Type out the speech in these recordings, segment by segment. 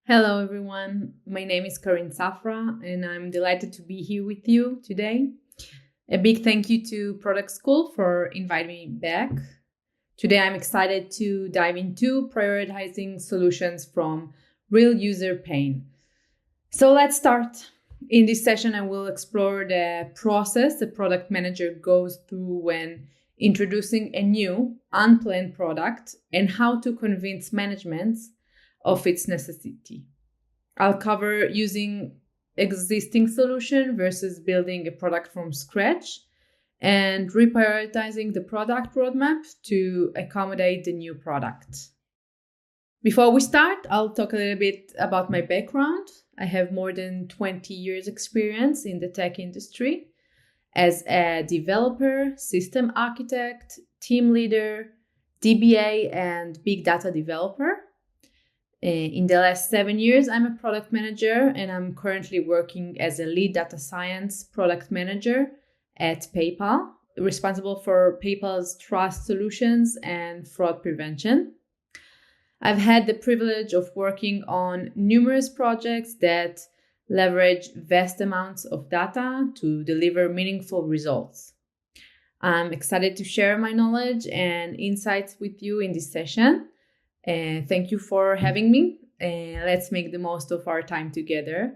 Hello, everyone. My name is Karin Safra, and I'm delighted to be here with you today. A big thank you to Product School for inviting me back. Today, I'm excited to dive into prioritizing solutions from real user pain. So let's start. In this session, I will explore the process the product manager goes through when introducing a new, unplanned product and how to convince management of its necessity. I'll cover using existing solution versus building a product from scratch and reprioritizing the product roadmap to accommodate the new product. Before we start, I'll talk a little bit about my background. I have more than 20 years experience in the tech industry as a developer, system architect, team leader, DBA, and big data developer. In the last 7 years, I'm a product manager, and I'm currently working as a lead data science product manager at PayPal, responsible for PayPal's trust solutions and fraud prevention. I've had the privilege of working on numerous projects that leverage vast amounts of data to deliver meaningful results. I'm excited to share my knowledge and insights with you in this session. Thank you for having me. Let's make the most of our time together.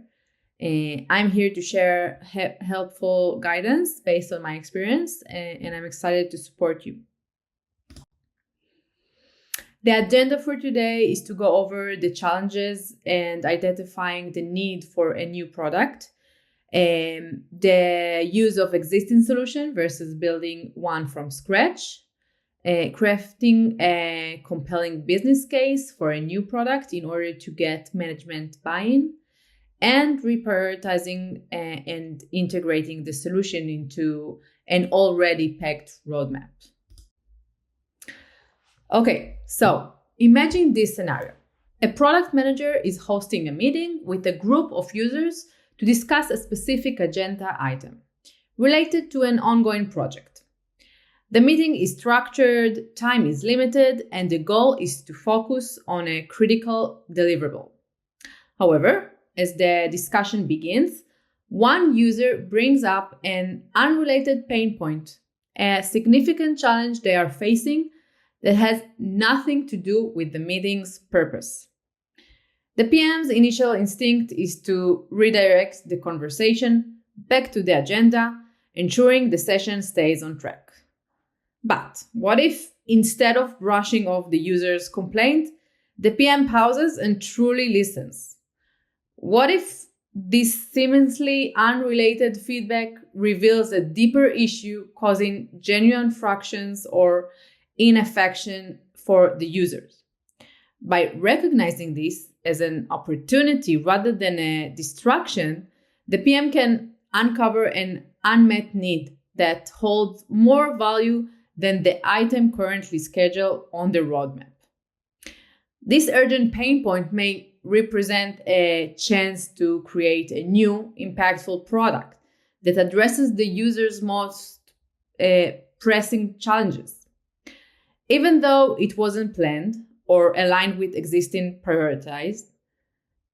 I'm here to share helpful guidance based on my experience, and I'm excited to support you. The agenda for today is to go over the challenges and identifying the need for a new product, the use of existing solution versus building one from scratch, crafting a compelling business case for a new product in order to get management buy-in, and reprioritizing and integrating the solution into an already packed roadmap. Okay, so imagine this scenario. A product manager is hosting a meeting with a group of users to discuss a specific agenda item related to an ongoing project. The meeting is structured, time is limited, and the goal is to focus on a critical deliverable. However, as the discussion begins, one user brings up an unrelated pain point, a significant challenge they are facing that has nothing to do with the meeting's purpose. The PM's initial instinct is to redirect the conversation back to the agenda, ensuring the session stays on track. But what if, instead of brushing off the user's complaint, the PM pauses and truly listens? What if this seemingly unrelated feedback reveals a deeper issue causing genuine frictions or inaffection for the users? By recognizing this as an opportunity rather than a distraction, the PM can uncover an unmet need that holds more value than the item currently scheduled on the roadmap. This urgent pain point may represent a chance to create a new, impactful product that addresses the user's most pressing challenges. Even though it wasn't planned or aligned with existing priorities,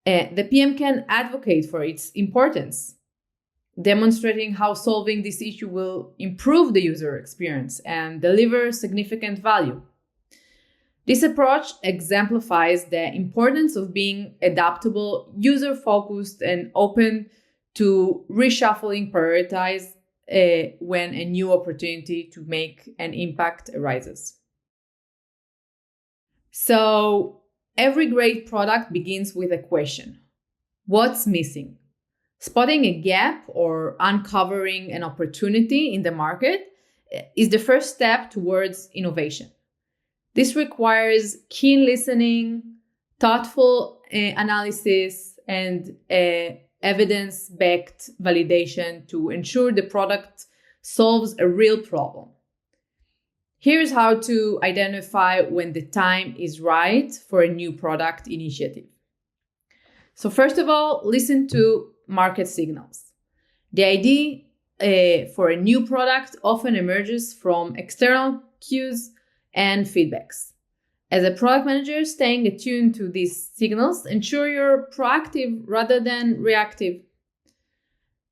the PM can advocate for its importance, demonstrating how solving this issue will improve the user experience and deliver significant value. This approach exemplifies the importance of being adaptable, user-focused, and open to reshuffling priorities when a new opportunity to make an impact arises. So, every great product begins with a question: what's missing? Spotting a gap or uncovering an opportunity in the market is the first step towards innovation. This requires keen listening, thoughtful analysis, and evidence-backed validation to ensure the product solves a real problem. Here's how to identify when the time is right for a new product initiative. So first of all, listen to market signals. The idea for a new product often emerges from external cues and feedbacks. As a product manager, staying attuned to these signals ensure you're proactive rather than reactive.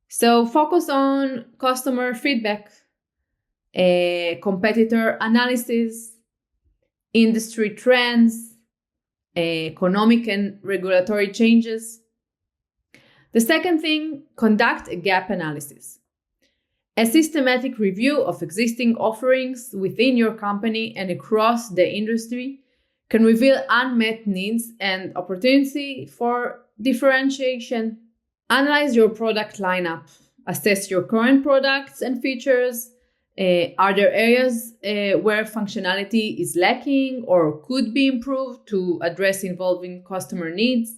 So focus on customer feedback, competitor analysis, industry trends, economic and regulatory changes. The second thing, conduct a gap analysis. A systematic review of existing offerings within your company and across the industry can reveal unmet needs and opportunity for differentiation. Analyze your product lineup. Assess your current products and features. Are there areas where functionality is lacking or could be improved to address evolving customer needs?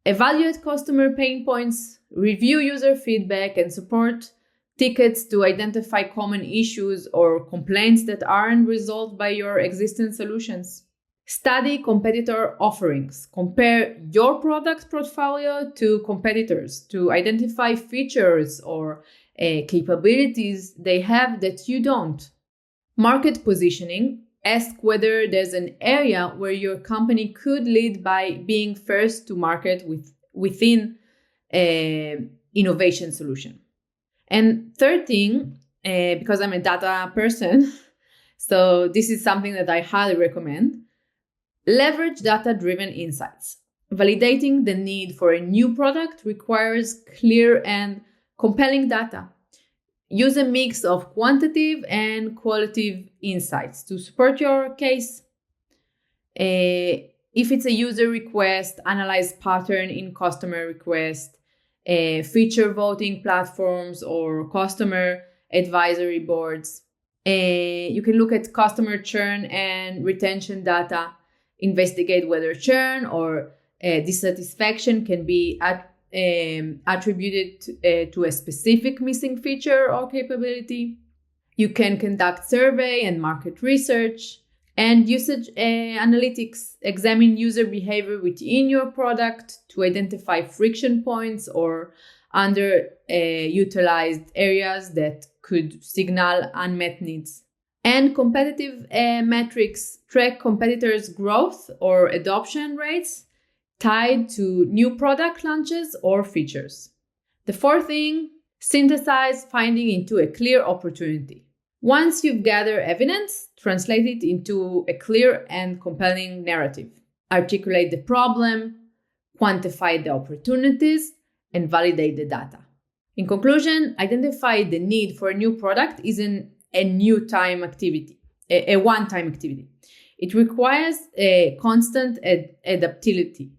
Evaluate customer pain points. Review user feedback and support tickets to identify common issues or complaints that aren't resolved by your existing solutions. Study competitor offerings. Compare your product portfolio to competitors to identify features or capabilities they have that you don't. Market positioning. Ask whether there's an area where your company could lead by being first to market within an innovation solution. And third thing, because I'm a data person, so this is something that I highly recommend, leverage data-driven insights. Validating the need for a new product requires clear and compelling data. Use a mix of quantitative and qualitative insights to support your case. If it's a user request, analyze pattern in customer request, feature voting platforms or customer advisory boards. You can look at customer churn and retention data, investigate whether churn or dissatisfaction can be attributed to a specific missing feature or capability. You can conduct survey and market research and usage analytics. Examine user behavior within your product to identify friction points or underutilized areas that could signal unmet needs. And competitive metrics. Track competitors' growth or adoption rates tied to new product launches or features. The fourth thing, synthesize finding into a clear opportunity. Once you've gathered evidence, translate it into a clear and compelling narrative. Articulate the problem, quantify the opportunities, and validate the data. In conclusion, identify the need for a new product isn't a one-time activity. It requires a constant adaptability.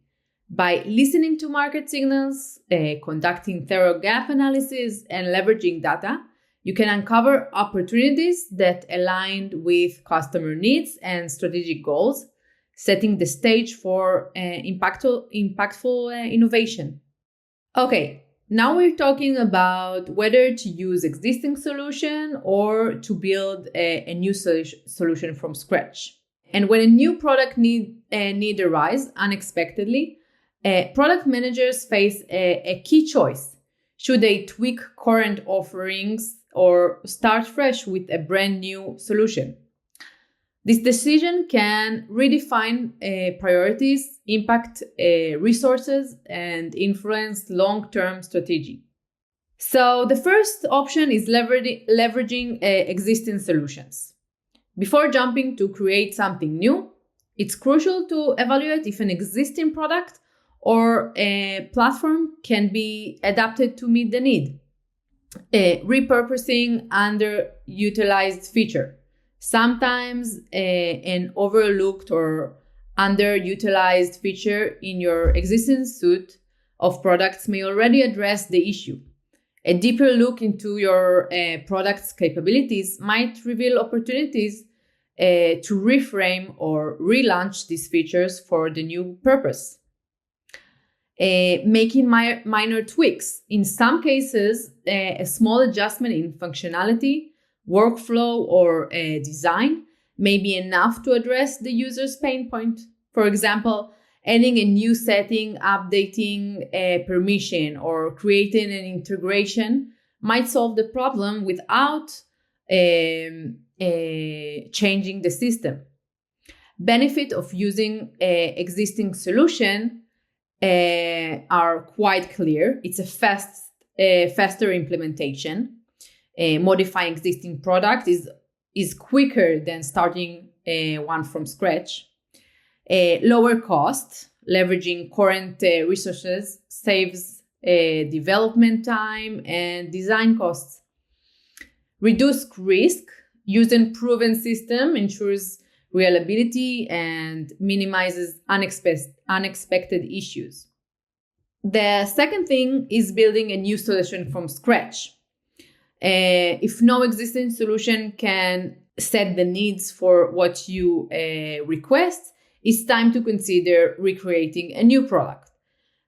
By listening to market signals, conducting thorough gap analysis, and leveraging data, you can uncover opportunities that align with customer needs and strategic goals, setting the stage for impactful innovation. Okay, now we're talking about whether to use existing solution or to build a new solution from scratch. And when a new product need arise unexpectedly, product managers face a key choice. Should they tweak current offerings or start fresh with a brand new solution? This decision can redefine priorities, impact resources, and influence long-term strategy. So the first option is leveraging existing solutions. Before jumping to create something new, it's crucial to evaluate if an existing product or a platform can be adapted to meet the need. Repurposing underutilized feature. Sometimes an overlooked or underutilized feature in your existing suite of products may already address the issue. A deeper look into your product's capabilities might reveal opportunities to reframe or relaunch these features for the new purpose. Making minor tweaks. In some cases, a small adjustment in functionality, workflow, or design may be enough to address the user's pain point. For example, adding a new setting, updating a permission, or creating an integration might solve the problem without changing the system. Benefit of using an existing solution are quite clear. It's a faster implementation. Modifying existing product is quicker than starting one from scratch. Lower cost, leveraging current resources saves development time and design costs. Reduce risk, using proven system ensures reliability and minimizes unexpected issues. The second thing is building a new solution from scratch. If no existing solution can set the needs for what you request, it's time to consider recreating a new product.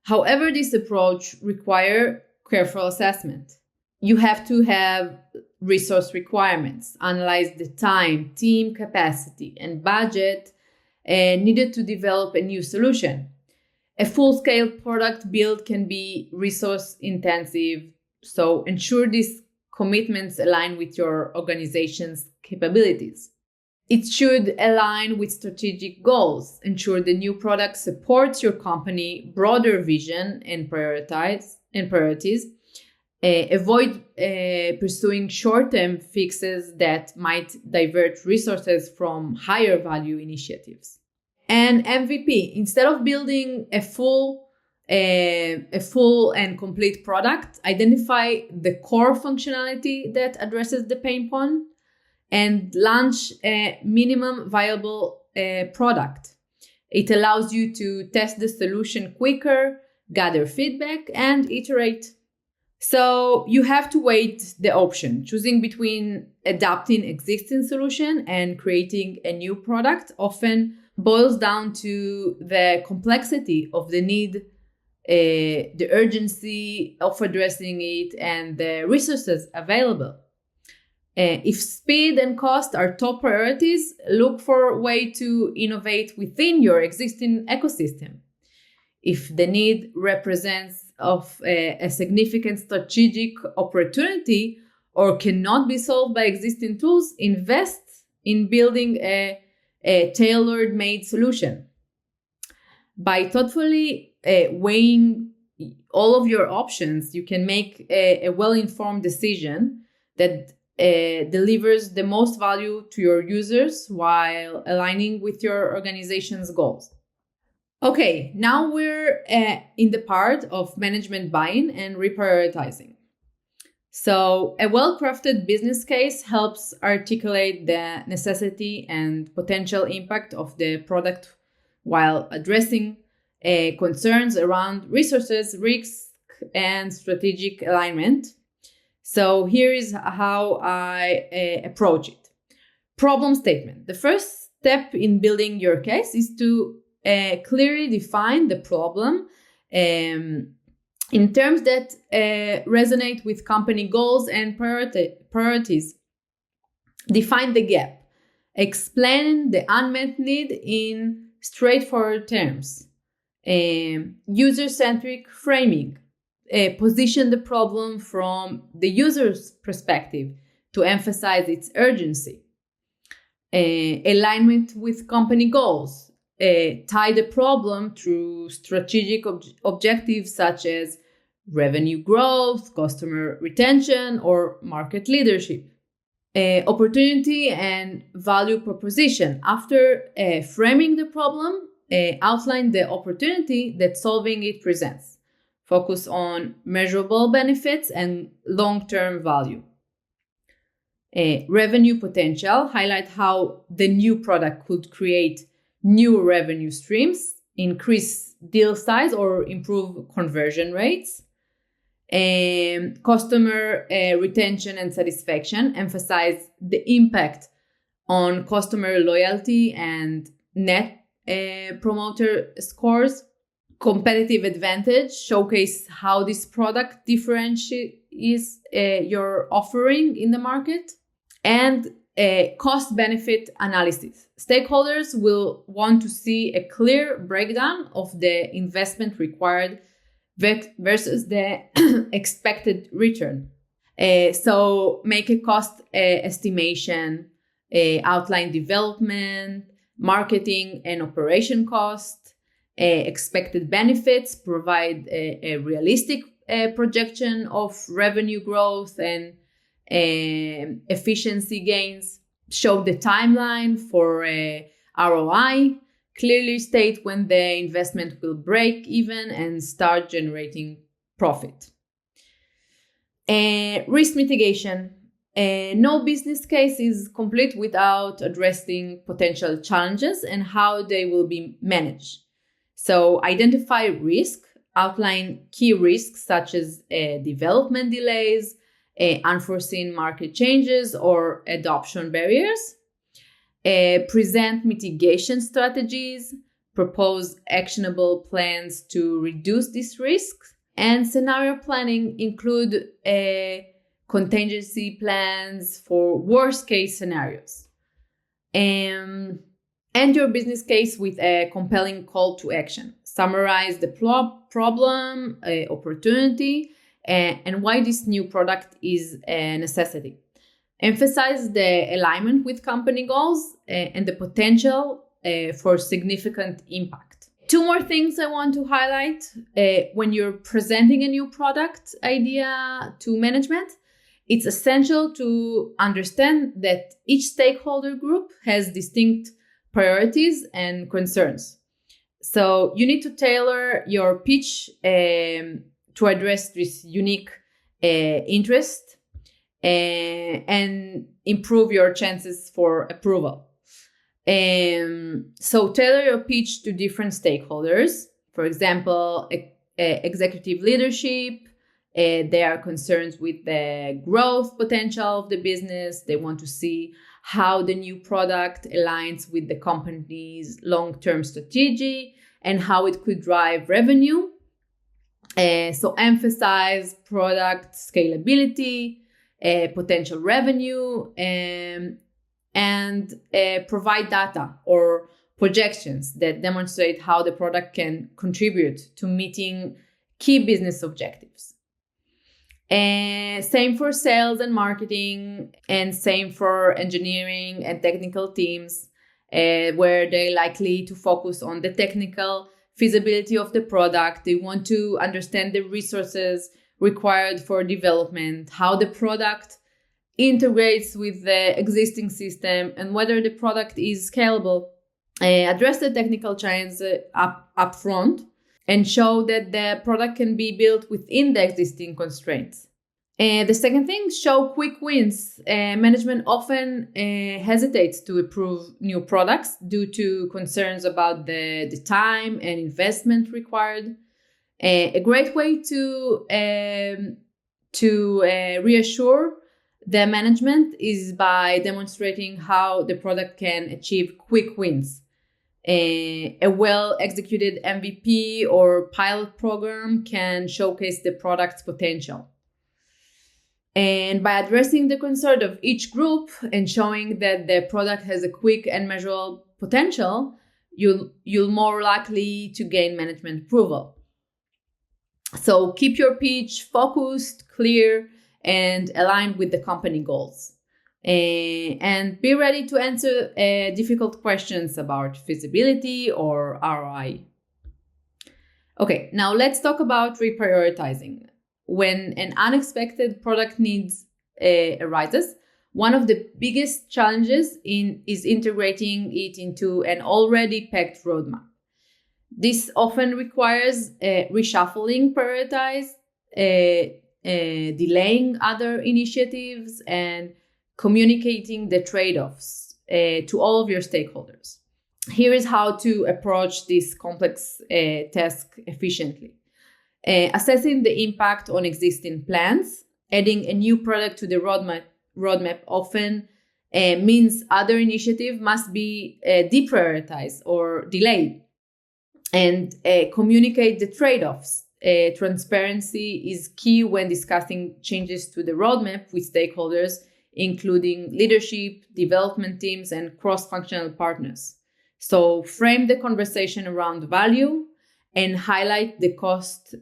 However, this approach requires careful assessment. You have to have resource requirements, analyze the time, team capacity, and budget needed to develop a new solution. A full-scale product build can be resource intensive, so ensure these commitments align with your organization's capabilities. It should align with strategic goals, ensure the new product supports your company's broader vision and priorities. Avoid pursuing short-term fixes that might divert resources from higher value initiatives. And MVP, instead of building a full and complete product, identify the core functionality that addresses the pain point and launch a minimum viable product. It allows you to test the solution quicker, gather feedback, and iterate. So you have to weigh the option. Choosing between adapting existing solution and creating a new product often boils down to the complexity of the need, the urgency of addressing it, and the resources available. If speed and cost are top priorities, look for a way to innovate within your existing ecosystem. If the need represents a significant strategic opportunity or cannot be solved by existing tools, invest in building a tailor-made solution. By thoughtfully weighing all of your options, you can make a well-informed decision that delivers the most value to your users while aligning with your organization's goals. Okay, now we're in the part of management buy-in and reprioritizing. So a well-crafted business case helps articulate the necessity and potential impact of the product while addressing concerns around resources, risk, and strategic alignment. So here is how I approach it. Problem statement. The first step in building your case is to clearly define the problem in terms that resonate with company goals and priorities. Define the gap. Explain the unmet need in straightforward terms. User-centric framing. Position the problem from the user's perspective to emphasize its urgency. Alignment with company goals. Tie the problem through strategic objectives such as revenue growth, customer retention, or market leadership. Opportunity and value proposition. After framing the problem, outline the opportunity that solving it presents. Focus on measurable benefits and long-term value. Revenue potential. Highlight how the new product could create new revenue streams, increase deal size, or improve conversion rates. Customer retention and satisfaction. Emphasize the impact on customer loyalty and net promoter scores. Competitive advantage. Showcase how this product differentiates your offering in the market. And cost-benefit analysis. Stakeholders will want to see a clear breakdown of the investment required versus the expected return. So make a cost estimation, outline development, marketing and operation cost, expected benefits, provide a realistic projection of revenue growth and efficiency gains, show the timeline for ROI, clearly state when the investment will break even and start generating profit. Risk mitigation. No business case is complete without addressing potential challenges and how they will be managed. So identify risk, outline key risks such as development delays, unforeseen market changes, or adoption barriers. Present mitigation strategies, propose actionable plans to reduce these risks, and scenario planning include contingency plans for worst case scenarios. End your business case with a compelling call to action. Summarize the problem, opportunity, and why this new product is a necessity. Emphasize the alignment with company goals and the potential for significant impact. Two more things I want to highlight when you're presenting a new product idea to management. It's essential to understand that each stakeholder group has distinct priorities and concerns. So you need to tailor your pitch to address this unique interest and improve your chances for approval. So tailor your pitch to different stakeholders. For example, executive leadership. They are concerned with the growth potential of the business. They want to see how the new product aligns with the company's long-term strategy and how it could drive revenue. So emphasize product scalability, potential revenue, and provide data or projections that demonstrate how the product can contribute to meeting key business objectives. Same for sales and marketing, and same for engineering and technical teams, where they're likely to focus on the technical feasibility of the product. They want to understand the resources required for development, how the product integrates with the existing system, and whether the product is scalable. Address the technical challenges up front and show that the product can be built within the existing constraints. The second thing, show quick wins. Management often hesitates to approve new products due to concerns about the time and investment required. A great way to reassure the management is by demonstrating how the product can achieve quick wins. A well-executed MVP or pilot program can showcase the product's potential. And by addressing the concern of each group and showing that the product has a quick and measurable potential, you'll more likely to gain management approval. So keep your pitch focused, clear, and aligned with the company goals. And be ready to answer difficult questions about feasibility or ROI. Okay, now let's talk about reprioritizing. When an unexpected product needs arises, one of the biggest challenges is integrating it into an already packed roadmap. This often requires reshuffling priorities, delaying other initiatives, and communicating the trade-offs to all of your stakeholders. Here is how to approach this complex task efficiently. Assessing the impact on existing plans. Adding a new product to the roadmap often means other initiatives must be deprioritized or delayed. And communicate the trade-offs. Transparency is key when discussing changes to the roadmap with stakeholders, including leadership, development teams, and cross-functional partners. So frame the conversation around value and highlight the cost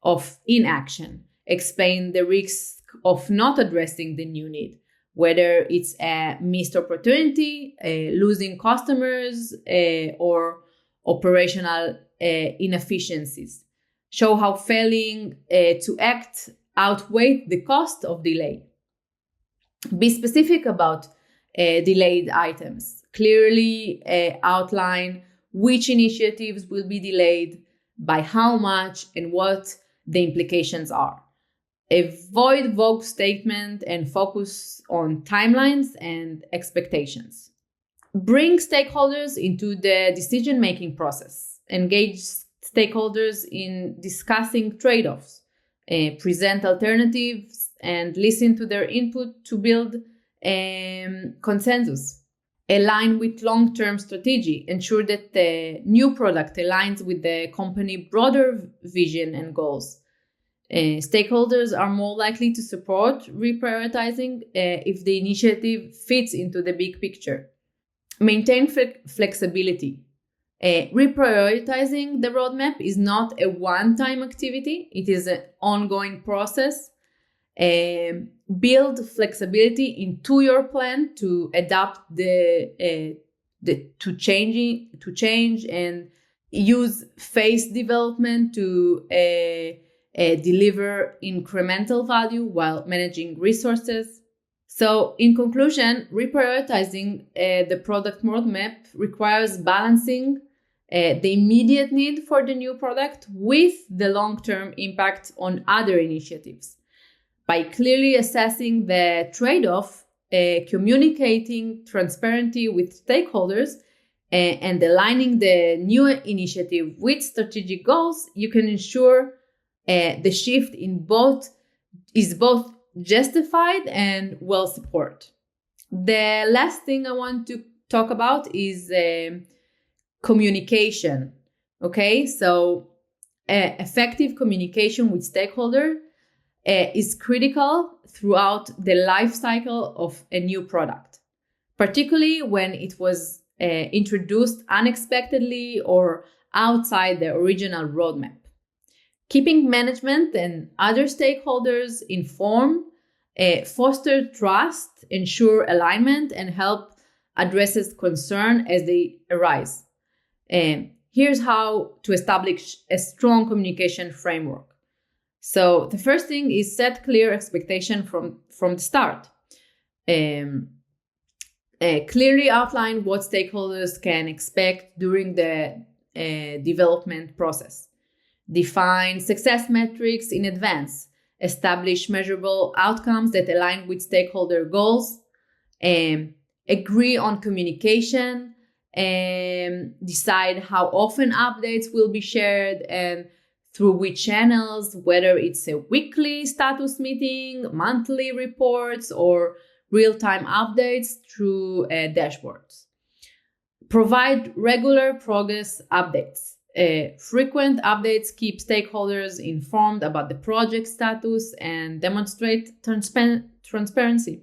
of inaction. Explain the risk of not addressing the new need. whether it's a missed opportunity, losing customers, or operational inefficiencies. Show how failing to act outweigh the cost of delay. Be specific about delayed items. Clearly outline which initiatives will be delayed, by how much, and what the implications are. Avoid vague statements and focus on timelines and expectations. Bring stakeholders into the decision-making process. Engage stakeholders in discussing trade-offs. Present alternatives and listen to their input to build consensus. Align with long-term strategy. Ensure that the new product aligns with the company's broader vision and goals. Stakeholders are more likely to support reprioritizing if the initiative fits into the big picture. Maintain flexibility. Reprioritizing the roadmap is not a one-time activity. It is an ongoing process. Build flexibility into your plan to adapt to change, and use phase development to deliver incremental value while managing resources. So in conclusion, reprioritizing the product roadmap requires balancing the immediate need for the new product with the long-term impact on other initiatives. By clearly assessing the trade-off, communicating transparently with stakeholders, and aligning the new initiative with strategic goals, you can ensure the shift is both justified and well supported. The last thing I want to talk about is communication. Okay, so effective communication with stakeholder is critical throughout the life cycle of a new product, particularly when it was introduced unexpectedly or outside the original roadmap. Keeping management and other stakeholders informed foster trust, ensure alignment, and help addresses concern as they arise. Here's how to establish a strong communication framework. So the first thing is set clear expectation from the start. Clearly outline what stakeholders can expect during the development process. Define success metrics in advance. Establish measurable outcomes that align with stakeholder goals. Agree on communication. Decide how often updates will be shared and through which channels, whether it's a weekly status meeting, monthly reports, or real-time updates through dashboards. Provide regular progress updates. Frequent updates keep stakeholders informed about the project status and demonstrate transparency.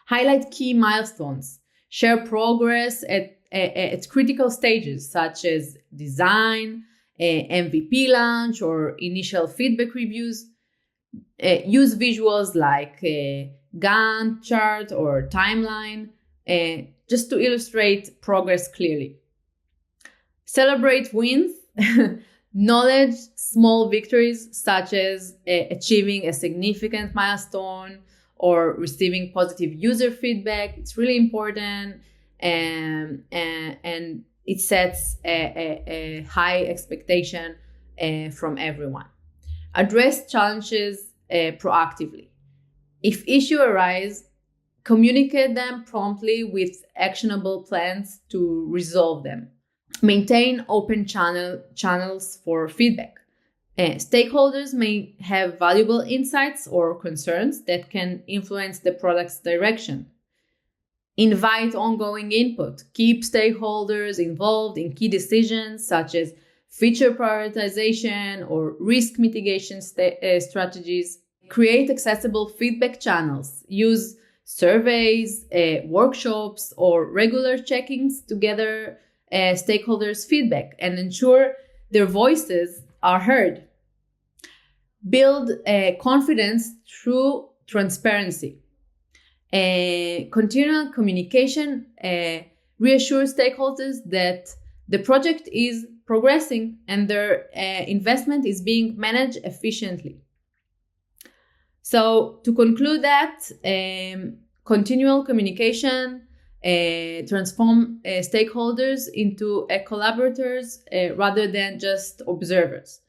Highlight key milestones. Share progress at critical stages such as design, MVP launch, or initial feedback reviews. Use visuals like Gantt chart or timeline just to illustrate progress clearly. Celebrate wins. Knowledge small victories such as achieving a significant milestone or receiving positive user feedback. It's really important, and it sets a high expectation from everyone. Address challenges proactively. If issues arise, communicate them promptly with actionable plans to resolve them. Maintain open channels for feedback. Stakeholders may have valuable insights or concerns that can influence the product's direction. Invite ongoing input. Keep stakeholders involved in key decisions such as feature prioritization or risk mitigation strategies. Create accessible feedback channels. Use surveys, workshops, or regular check-ins to gather stakeholders' feedback and ensure their voices are heard. Build confidence through transparency. Continual communication reassures stakeholders that the project is progressing and their investment is being managed efficiently. So to conclude that, continual communication transform stakeholders into collaborators rather than just observers.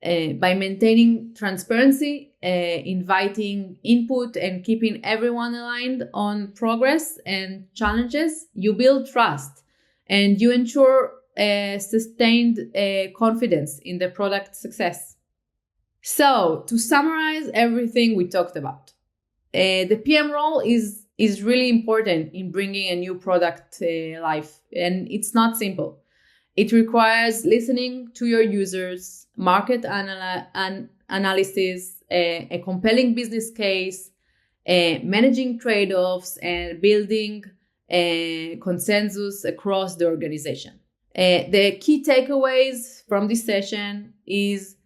By maintaining transparency, inviting input, and keeping everyone aligned on progress and challenges, you build trust and you ensure sustained confidence in the product success. So, to summarize everything we talked about, the PM role is really important in bringing a new product life, and it's not simple. It requires listening to your users, market analysis, a compelling business case, managing trade-offs, and building consensus across the organization. The key takeaways from this session is: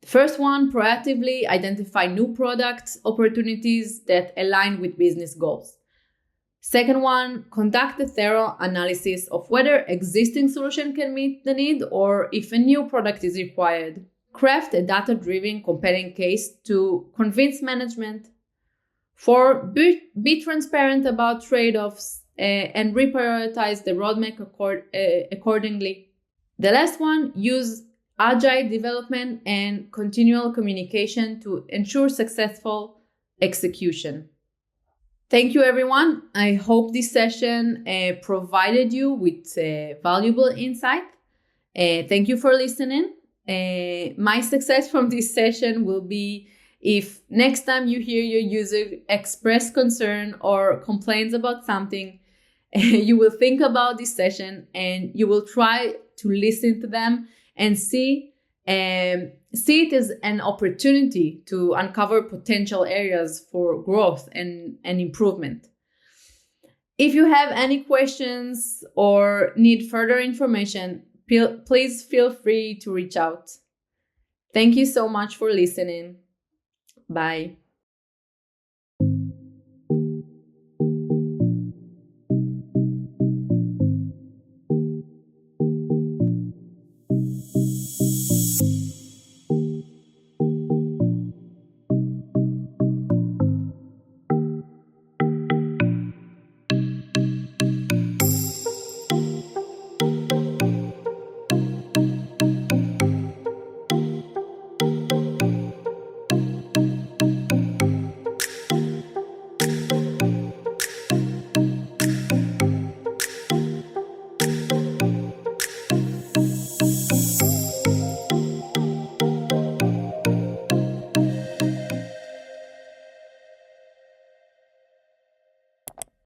first one, proactively identify new product opportunities that align with business goals. Second one, conduct a thorough analysis of whether existing solution can meet the need or if a new product is required. Craft a data-driven compelling case to convince management. 4, be transparent about trade-offs and reprioritize the roadmap accordingly. The last one, use agile development and continual communication to ensure successful execution. Thank you, everyone. I hope this session provided you with valuable insight. Thank you for listening. My success from this session will be if next time you hear your user express concern or complaints about something, you will think about this session and you will try to listen to them and see it as an opportunity to uncover potential areas for growth and improvement. If you have any questions or need further information, please feel free to reach out. Thank you so much for listening. Bye.